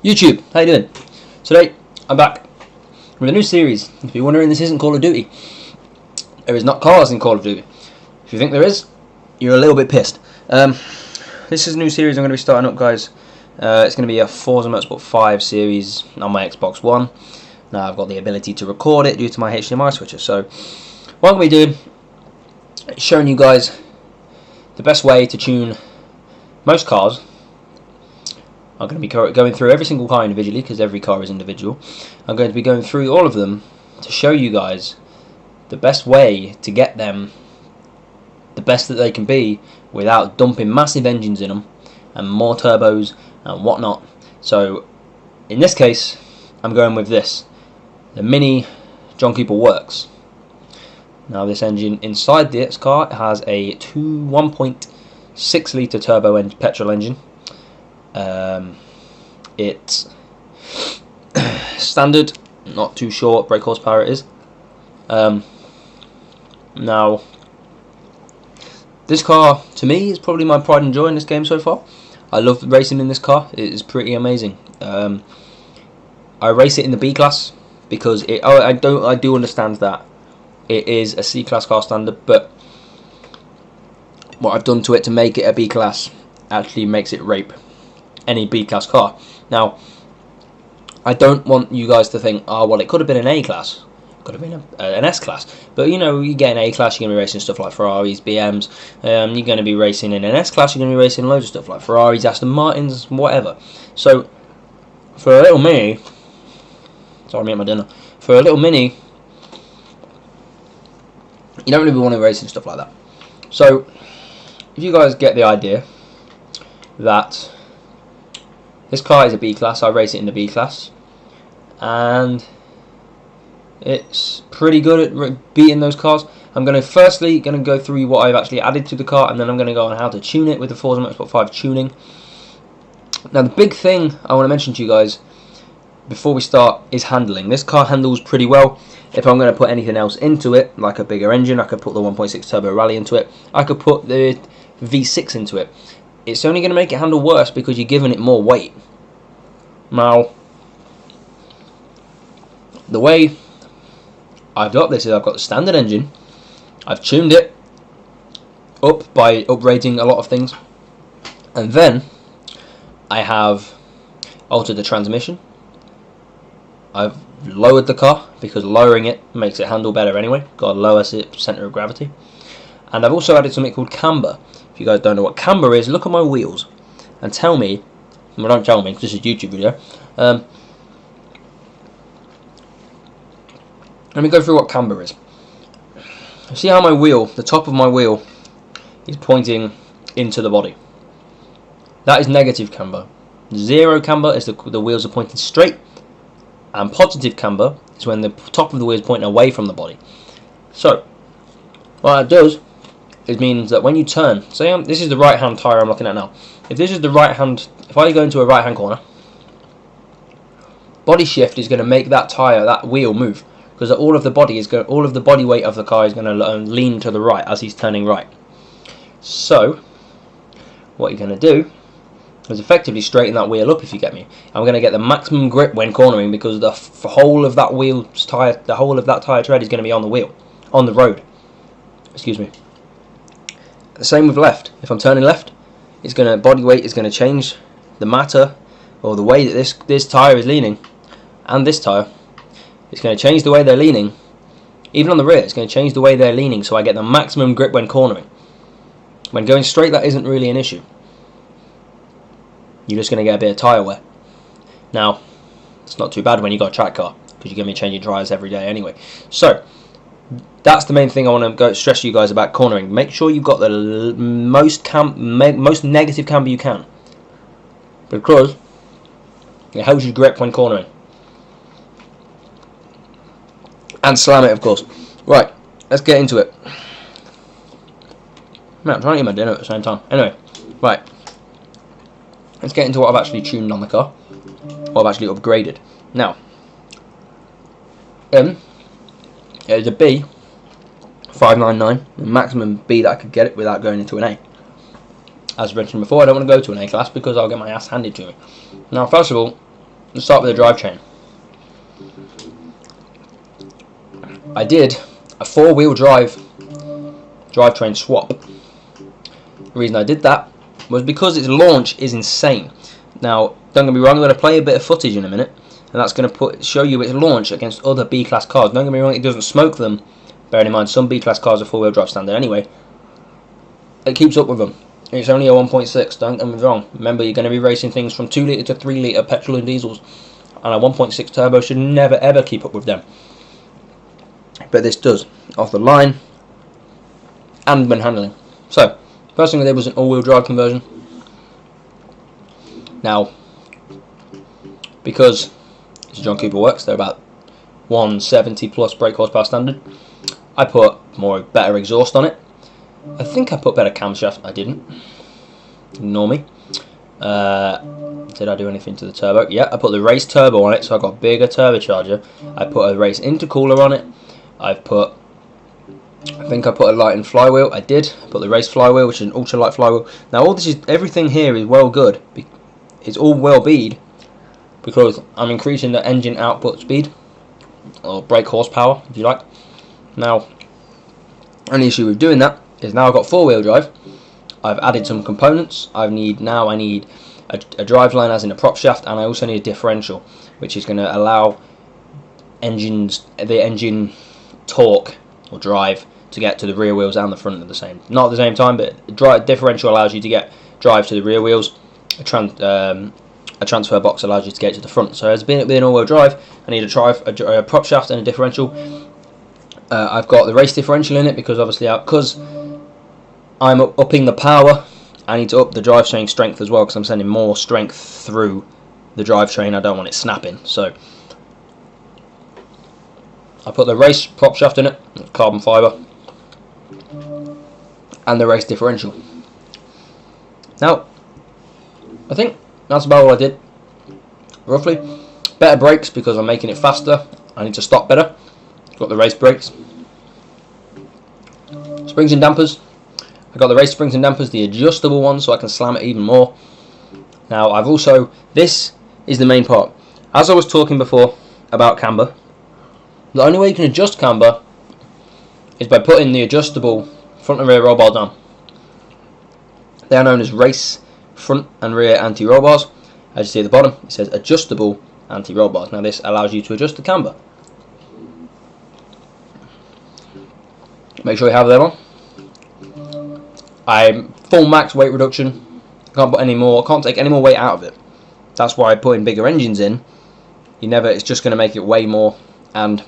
YouTube, how you doing? Today, I'm back with a new series. If you're wondering, this isn't Call of Duty. There is not cars in Call of Duty. If you think there is, you're a little bit pissed. This is a new series I'm going to be starting up, guys. It's going to be a Forza Motorsport 5 series on my Xbox One. Now, I've got the ability to record it due to my HDMI switcher. So, what I'm going to be doing is showing you guys the best way to tune most cars. I'm going to be going through every single car individually, because every car is individual. I'm going to be going through all of them to show you guys the best way to get them the best that they can be without dumping massive engines in them and more turbos and whatnot. So in this case, I'm going with this, the Mini John Cooper Works. Now this engine inside this car has a 1.6 litre turbo petrol engine. It's standard, not too short brake horsepower it is. Now this car to me is probably my pride and joy in this game so far. I love racing in this car. It is pretty amazing. I race it in the B class because I do understand that it is a C class car standard, but what I've done to it to make it a B class actually makes it rape any B class car. Now, I don't want you guys to think, oh well, it could have been an A class, could have been an S class, but you know, you get an A class, you're going to be racing stuff like Ferraris, BMs. You're going to be racing in an S class, you're going to be racing loads of stuff like Ferraris, Aston Martins, whatever. So for a little Mini, sorry, I'm eating my dinner. For a little Mini, you don't really want to race and stuff like that. So if you guys get the idea that this car is a B class, I race it in the B class, and it's pretty good at beating those cars. I'm going to go through what I've actually added to the car, and then I'm going to go on how to tune it with the Forza Motorsport 5 tuning. Now the big thing I want to mention to you guys before we start is handling. This car handles pretty well. If I'm going to put anything else into it, like a bigger engine, I could put the 1.6 turbo rally into it, I could put the V6 into it. It's only going to make it handle worse because you're giving it more weight. Now, the way I've got this is I've got the standard engine. I've tuned it up by upgrading a lot of things, and then I have altered the transmission. I've lowered the car because lowering it makes it handle better anyway. Got a lower centre of gravity, and I've also added something called camber. If you guys don't know what camber is, look at my wheels and tell me. Well, don't tell me, because this is a YouTube video. Let me go through what camber is. See how my wheel, the top of my wheel, is pointing into the body. That is negative camber. Zero camber is the wheels are pointing straight, and positive camber is when the top of the wheel is pointing away from the body. So, what that does is means that when you turn, say this is the right hand tyre I'm looking at now. If this is the right hand, if I go into a right hand corner, body shift is going to make that tyre, that wheel move, because all of the body weight of the car is going to lean to the right as he's turning right. So what you're going to do is effectively straighten that wheel up, if you get me. I'm going to get the maximum grip when cornering because the whole of that wheel's tyre, the whole of that tyre tread is going to be on the wheel, on the road. Excuse me. The same with left. If I'm turning left, it's going to, body weight is going to change the matter, or the way that this tyre is leaning, and this tyre. It's going to change the way they're leaning. Even on the rear, it's going to change the way they're leaning, so I get the maximum grip when cornering. When going straight, that isn't really an issue. You're just going to get a bit of tyre wear. Now, it's not too bad when you got a track car, because you're going to be changing tyres every day anyway. So that's the main thing I want to stress to you guys about cornering. Make sure you've got the most negative camber you can, because it helps you grip when cornering. And slam it, of course. Right, let's get into it. Man, I'm trying to eat my dinner at the same time. Anyway, right, let's get into what I've actually tuned on the car, what I've actually upgraded. Now, it's a B 599, the maximum B that I could get it without going into an A. As mentioned before, I don't want to go to an A class because I'll get my ass handed to me. Now, first of all, let's start with the drivetrain. I did a 4-wheel drivetrain swap. The reason I did that was because its launch is insane. Now, don't get me wrong, I'm going to play a bit of footage in a minute, and that's going to show you its launch against other B-class cars. Don't get me wrong, it doesn't smoke them. Bearing in mind, some B-class cars are 4-wheel drive standard anyway. It keeps up with them. It's only a 1.6, don't get me wrong. Remember, you're going to be racing things from 2 litre to 3 litre petrol and diesels, and a 1.6 turbo should never ever keep up with them. But this does, off the line and when handling. So, first thing I did was an all-wheel drive conversion. Now, because it's a John Cooper Works, they're about 170 plus brake horsepower standard, I put better exhaust on it. I think I put better camshaft. I didn't. Ignore me. Did I do anything to the turbo? Yeah, I put the race turbo on it, so I got a bigger turbocharger. I put a race intercooler on it. I think I put a lightened flywheel. I did. I put the race flywheel, which is an ultralight flywheel. Now, everything here is well good. It's all well bead because I'm increasing the engine output speed or brake horsepower, if you like. Now, only issue with doing that is now I've got 4-wheel drive. I've added some components. I need a drive line, as in a prop shaft, and I also need a differential, which is going to allow the engine torque or drive to get to the rear wheels and the front not at the same time, but differential allows you to get drive to the rear wheels. A transfer box allows you to get to the front. So as being all-wheel drive, I need a prop shaft and a differential. I've got the race differential in it because obviously because I'm upping the power, I need to up the drivetrain strength as well because I'm sending more strength through the drivetrain. I don't want it snapping. So I put the race prop shaft in it, carbon fibre, and the race differential. Now, I think that's about all I did, roughly. Better brakes because I'm making it faster. I need to stop better. Got the race brakes. Springs and dampers. I got the race springs and dampers, the adjustable ones, so I can slam it even more. Now, this is the main part. As I was talking before about camber, the only way you can adjust camber is by putting the adjustable front and rear roll bar down. They are known as race front and rear anti-roll bars. As you see at the bottom, it says adjustable anti-roll bars. Now, this allows you to adjust the camber. Make sure you have them on. I'm full max weight reduction. Can't take any more weight out of it. That's why putting bigger engines in, it's just going to make it weigh more and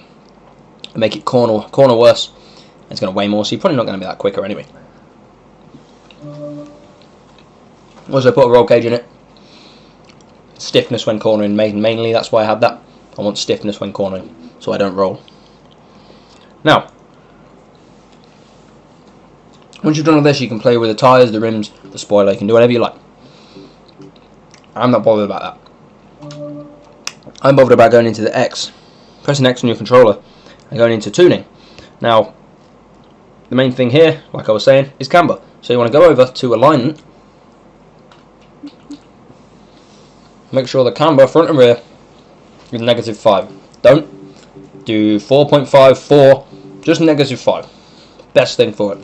make it corner worse. It's going to weigh more, so you're probably not going to be that quicker anyway. Also put a roll cage in it. Stiffness when cornering, mainly that's why I had that. I want stiffness when cornering, so I don't roll. Now, once you've done all this, you can play with the tyres, the rims, the spoiler. You can do whatever you like. I'm not bothered about that. I'm bothered about going into the X, pressing X on your controller, and going into tuning. Now, the main thing here, like I was saying, is camber. So you want to go over to alignment. Make sure the camber, front and rear, is -5. Don't do 4.5, 4, just -5. Best thing for it.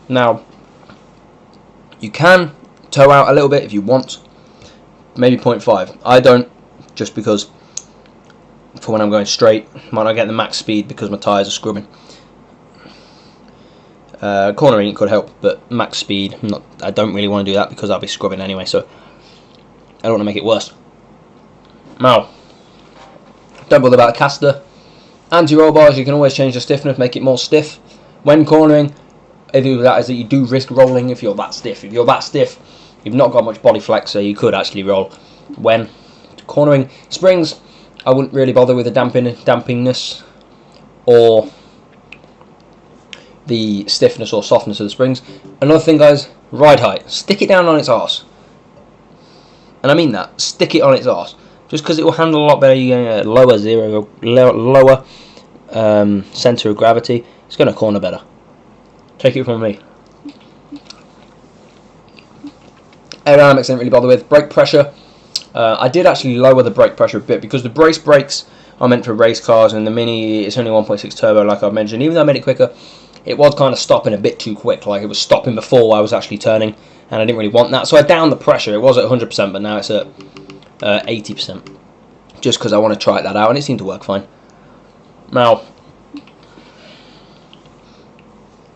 Now, you can toe out a little bit if you want, maybe 0.5. I don't, just because for when I'm going straight, might not get the max speed because my tyres are scrubbing. Cornering could help, but max speed, I don't really want to do that because I'll be scrubbing anyway, so I don't want to make it worse. Now, don't bother about a caster. Anti-roll bars, you can always change the stiffness, make it more stiff. When cornering, the issue with that is that you do risk rolling if you're that stiff. If you're that stiff, you've not got much body flex, so you could actually roll. When cornering springs, I wouldn't really bother with the dampingness or the stiffness or softness of the springs. Another thing, guys, ride height. Stick it down on its arse. And I mean that. Stick it on its arse. Just because it will handle a lot better, you're going to lower centre of gravity. It's going to corner better. Take it from me. Aerodynamics I didn't really bother with. Brake pressure. I did actually lower the brake pressure a bit because the brace brakes are meant for race cars, and the Mini, it's only 1.6 turbo, like I mentioned. Even though I made it quicker, it was kind of stopping a bit too quick. Like, it was stopping before I was actually turning, and I didn't really want that. So I downed the pressure. It was at 100%, but now it's at 80%. Just because I want to try that out, and it seemed to work fine. Now,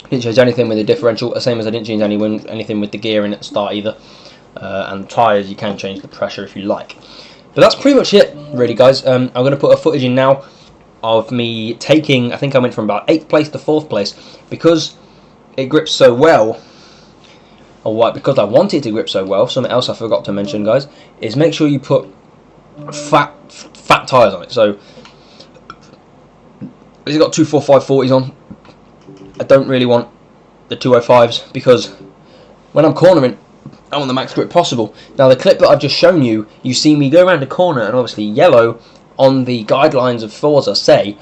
didn't change anything with the differential, the same as I didn't change anything with the gearing at the start either. And the tyres, you can change the pressure if you like. But that's pretty much it, really, guys. I'm going to put a footage in now of me taking, I think I went from about 8th place to 4th place, because it grips so well, or what, because I want it to grip so well. Something else I forgot to mention, guys, is make sure you put fat tyres on it. So, it's got 245/40s on. I don't really want the 205s, because when I'm cornering, I want the max grip possible. Now, the clip that I've just shown you, you see me go around the corner, and obviously yellow on the guidelines of Forza say,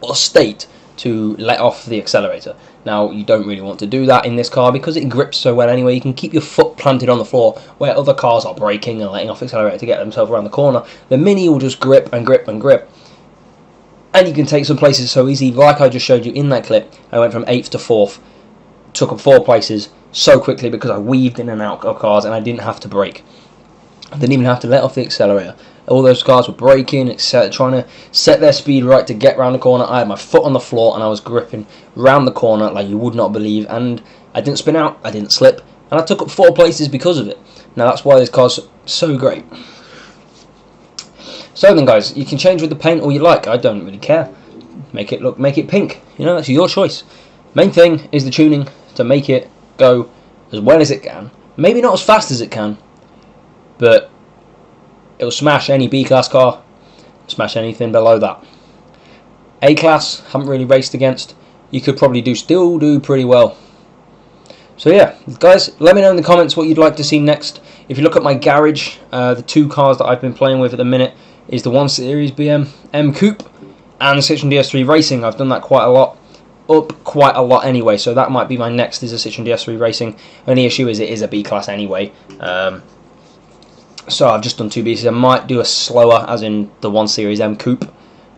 or state, to let off the accelerator. Now, you don't really want to do that in this car because it grips so well anyway. You can keep your foot planted on the floor where other cars are braking and letting off the accelerator to get themselves around the corner. The Mini will just grip and grip and grip. And you can take some places so easy, like I just showed you in that clip. I went from 8th to 4th, took up 4 places so quickly because I weaved in and out of cars and I didn't have to brake. I didn't even have to let off the accelerator. All those cars were braking, etc., trying to set their speed right to get round the corner. I had my foot on the floor and I was gripping round the corner like you would not believe. And I didn't spin out, I didn't slip, and I took up 4 places because of it. Now that's why this car's so great. So then, guys, you can change with the paint all you like. I don't really care. Make it pink. You know, that's your choice. Main thing is the tuning to make it go as well as it can. Maybe not as fast as it can, but it'll smash any B-class car, smash anything below that. A-class, haven't really raced against. You could probably still do pretty well. So yeah, guys, let me know in the comments what you'd like to see next. If you look at my garage, the 2 cars that I've been playing with at the minute is the 1 Series BM M Coupe and the Citroen DS3 Racing. I've done that quite a lot anyway, so that might be my next, is a Citroen DS3 Racing. Only issue is it is a B-class anyway. So I've just done 2 Bs. I might do a slower, as in the 1 Series M Coupe.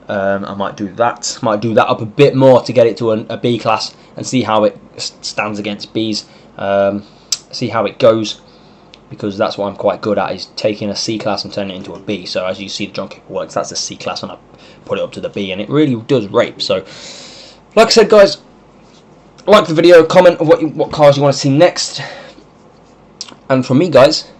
I might do that. Might do that up a bit more to get it to a B-class and see how it stands against Bs. See how it goes, because that's what I'm quite good at, is taking a C-class and turning it into a B. So as you see the John Kicker works, that's a C-class, and I put it up to the B, and it really does rape. So, like I said, guys, like the video, comment what cars you want to see next. And from me, guys,